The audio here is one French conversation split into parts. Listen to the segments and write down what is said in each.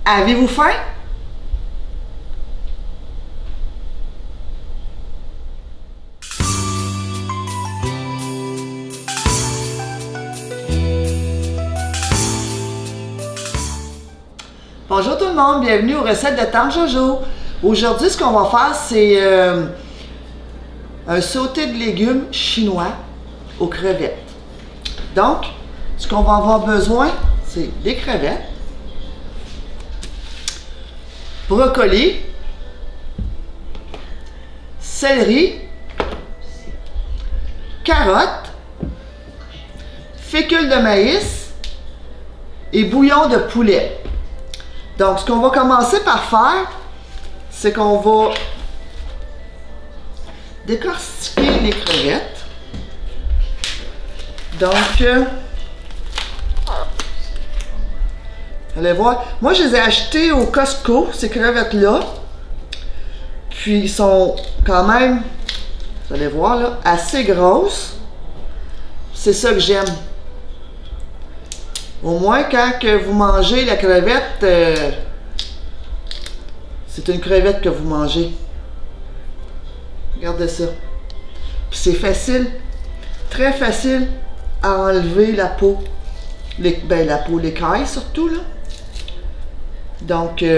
Avez-vous faim? Bonjour tout le monde, bienvenue aux recettes de Tante Jojo. Aujourd'hui, ce qu'on va faire, c'est un sauté de légumes chinois aux crevettes. Donc, ce qu'on va avoir besoin, c'est des crevettes, brocoli, céleri, carottes, fécule de maïs et bouillon de poulet. Donc, ce qu'on va commencer par faire, c'est qu'on va décortiquer les crevettes. Donc, allez voir. Moi, je les ai achetées au Costco, ces crevettes-là. Puis, ils sont quand même, vous allez voir, là, assez grosses. C'est ça que j'aime. Au moins, quand que vous mangez la crevette, c'est une crevette que vous mangez. Regardez ça. Puis c'est facile, très facile à enlever la peau. La peau, l'écaille surtout, là. Donc, puis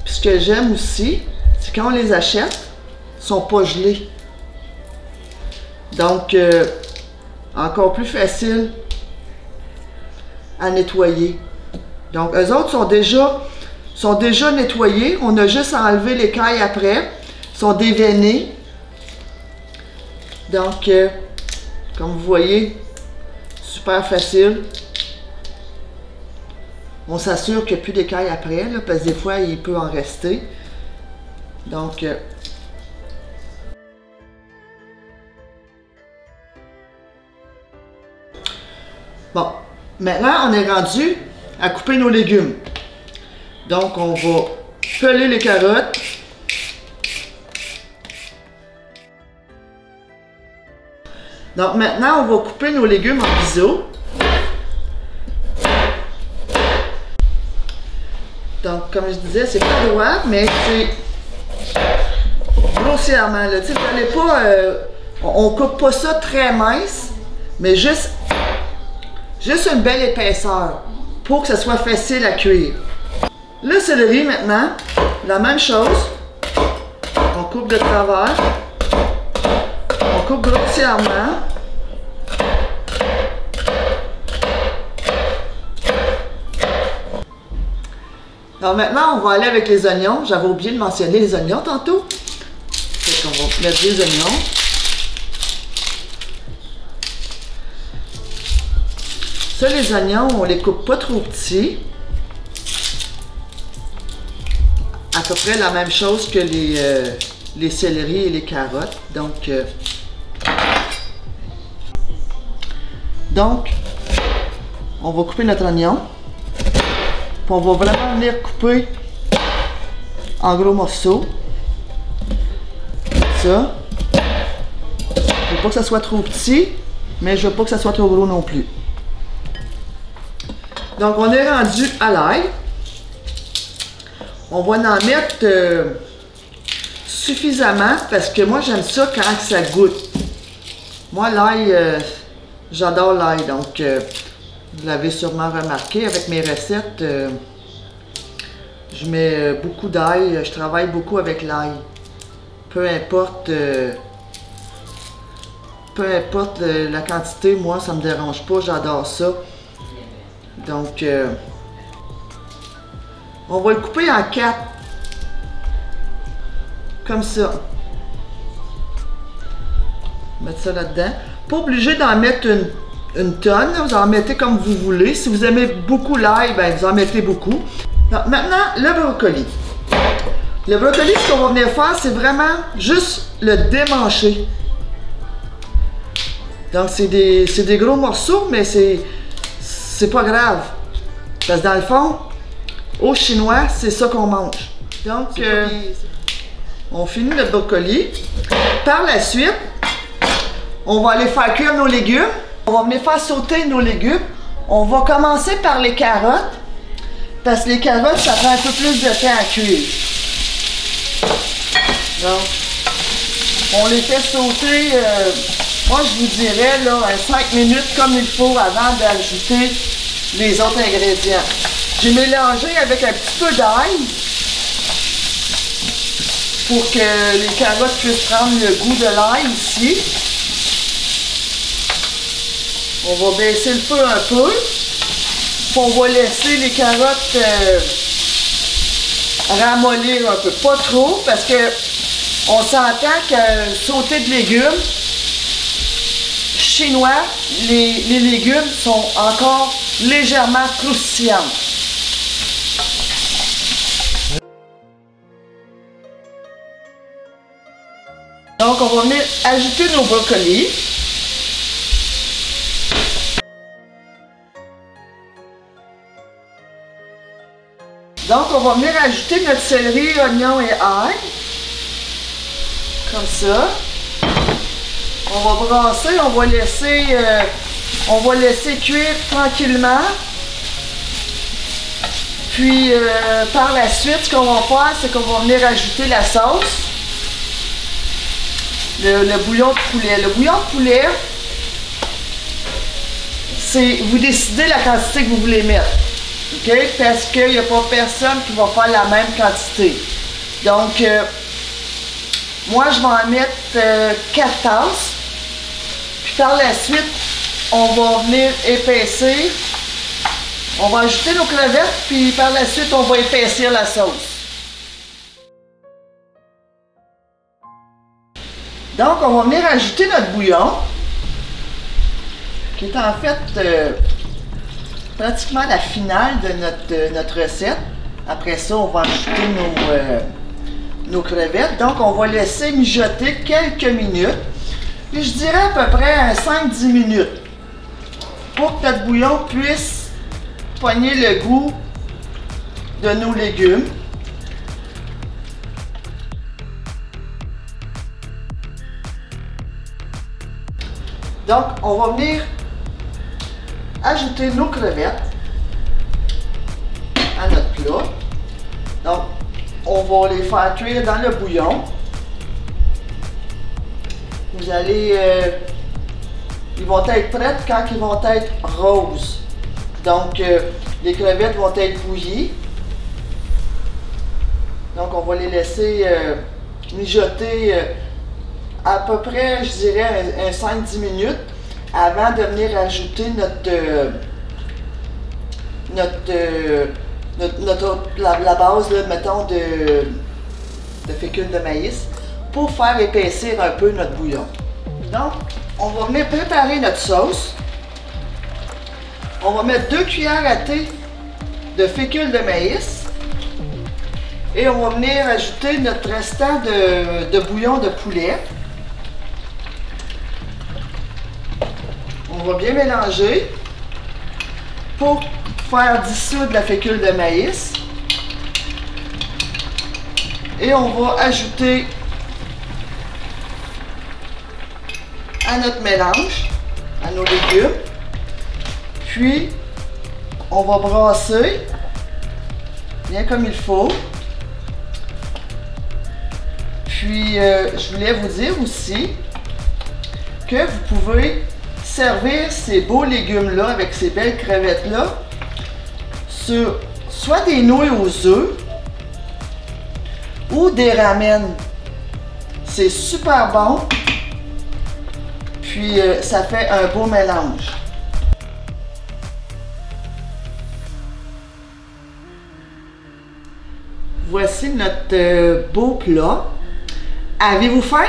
ce que j'aime aussi, c'est quand on les achète, ils ne sont pas gelés. Donc, encore plus facile à nettoyer. Donc, eux autres sont déjà nettoyés. On a juste à enlever l'écaille après. Ils sont déveinés. Donc, comme vous voyez, super facile. On s'assure qu'il n'y a plus d'écaille après, là, parce que des fois, il peut en rester. Donc, bon. Maintenant, on est rendu à couper nos légumes. Donc, on va peler les carottes. Donc, maintenant, on va couper nos légumes en biseaux. Donc, comme je disais, c'est pas droit, mais c'est grossièrement. Là. Vous n'allez pas... on coupe pas ça très mince, mais juste une belle épaisseur pour que ça soit facile à cuire. Le céleri maintenant, la même chose. On coupe de travers. On coupe grossièrement. Alors maintenant, on va aller avec les oignons. J'avais oublié de mentionner les oignons tantôt. Fait qu'on va mettre des oignons. Ça, les oignons, on les coupe pas trop petits. À peu près la même chose que les céleris et les carottes. Donc, on va couper notre oignon. Puis on va vraiment venir couper en gros morceaux. Comme ça. Je veux pas que ça soit trop petit, mais je veux pas que ça soit trop gros non plus. Donc, on est rendu à l'ail. On va en mettre suffisamment parce que moi, j'aime ça quand ça goûte. Moi, l'ail, j'adore l'ail. Donc, vous l'avez sûrement remarqué avec mes recettes. Je mets beaucoup d'ail. Je travaille beaucoup avec l'ail. Peu importe la quantité, moi, ça me dérange pas. J'adore ça. Donc, on va le couper en 4. Comme ça. Mettre ça là-dedans. Pas obligé d'en mettre une tonne. Vous en mettez comme vous voulez. Si vous aimez beaucoup l'ail, ben vous en mettez beaucoup. Donc, maintenant, le brocoli. Le brocoli, ce qu'on va venir faire, c'est vraiment juste le démancher. Donc, c'est des gros morceaux, mais c'est pas grave. Parce que dans le fond, aux Chinois, c'est ça qu'on mange. Donc, on finit le brocoli. Par la suite, on va aller faire cuire nos légumes. On va venir faire sauter nos légumes. On va commencer par les carottes. Parce que les carottes, ça prend un peu plus de temps à cuire. Donc, on les fait sauter, moi je vous dirais, là, 5 minutes comme il faut avant d'ajouter les autres ingrédients. J'ai mélangé avec un petit peu d'ail pour que les carottes puissent prendre le goût de l'ail ici. On va baisser le feu un peu. Puis on va laisser les carottes ramollir un peu. Pas trop parce que on s'entend que sauter de légumes chinois, les légumes sont encore légèrement croustillants. Donc, on va venir ajouter nos brocolis. Donc, on va venir ajouter notre céleri, oignon et ail. Comme ça. On va brasser, on va laisser cuire tranquillement. Puis, par la suite, ce qu'on va faire, c'est qu'on va venir ajouter la sauce. Le bouillon de poulet. Le bouillon de poulet, c'est vous décidez la quantité que vous voulez mettre. OK? Parce qu'il n'y a pas personne qui va faire la même quantité. Donc, moi, je vais en mettre 4 tasses. Puis par la suite, on va venir épaissir. On va ajouter nos crevettes, puis par la suite, on va épaissir la sauce. Donc, on va venir ajouter notre bouillon, qui est en fait pratiquement la finale de notre recette. Après ça, on va ajouter nos crevettes. Donc, on va laisser mijoter quelques minutes. Puis, je dirais à peu près 5-10 minutes pour que notre bouillon puisse poigner le goût de nos légumes. Donc, on va venir ajouter nos crevettes à notre plat. Donc, on va les faire cuire dans le bouillon. Vous allez... ils vont être prêtes quand ils vont être roses. Donc, les crevettes vont être bouillies. Donc, on va les laisser mijoter à peu près, je dirais, un 5-10 minutes avant de venir ajouter la base, là, mettons, de fécule de maïs pour faire épaissir un peu notre bouillon. Donc, on va venir préparer notre sauce. On va mettre 2 cuillères à thé de fécule de maïs et on va venir ajouter notre restant de bouillon de poulet. On va bien mélanger pour faire dissoudre la fécule de maïs. Et on va ajouter à notre mélange, à nos légumes. Puis, on va brasser bien comme il faut. Puis, je voulais vous dire aussi que vous pouvez servir ces beaux légumes-là avec ces belles crevettes-là sur soit des nouilles aux œufs ou des ramen. C'est super bon. Puis, ça fait un beau mélange. Voici notre beau plat. Avez-vous faim?